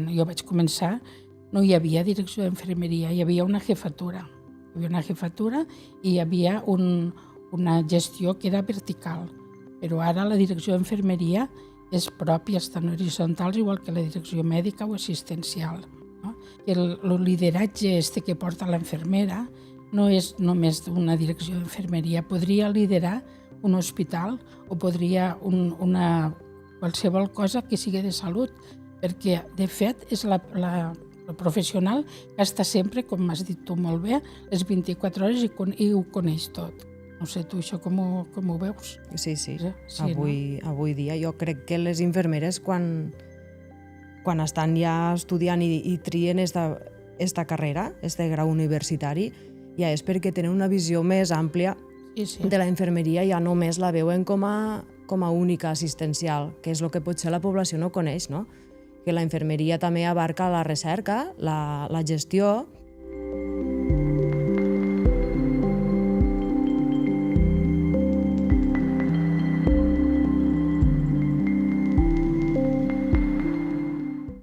quan jo vaig començar no hi havia direcció d'infermeria, hi havia una jefatura. Hi havia una jefatura i hi havia una gestió que era vertical. Però ara la direcció d'infermeria és pròpia, estan horitzontals, igual que la direcció mèdica o assistencial. No? El lideratge que porta l'infermera no és només una direcció d'infermeria. Podria liderar un hospital o podria qualsevol cosa que sigui de salut, perquè, de fet, és la professional que està sempre, com m'has dit tu molt bé, les 24 hores i ho coneix tot. No sé, tu això com ho veus? Sí. Sí, Avui dia jo crec que les infermeres quan estan ja estudiant i trien esta carrera, este grau universitari, ja és perquè tenen una visió més àmplia de la infermeria, ja només la veuen com a única assistencial, que és el que potser la població no coneix, no? Que la infermeria també abarca la recerca, la gestió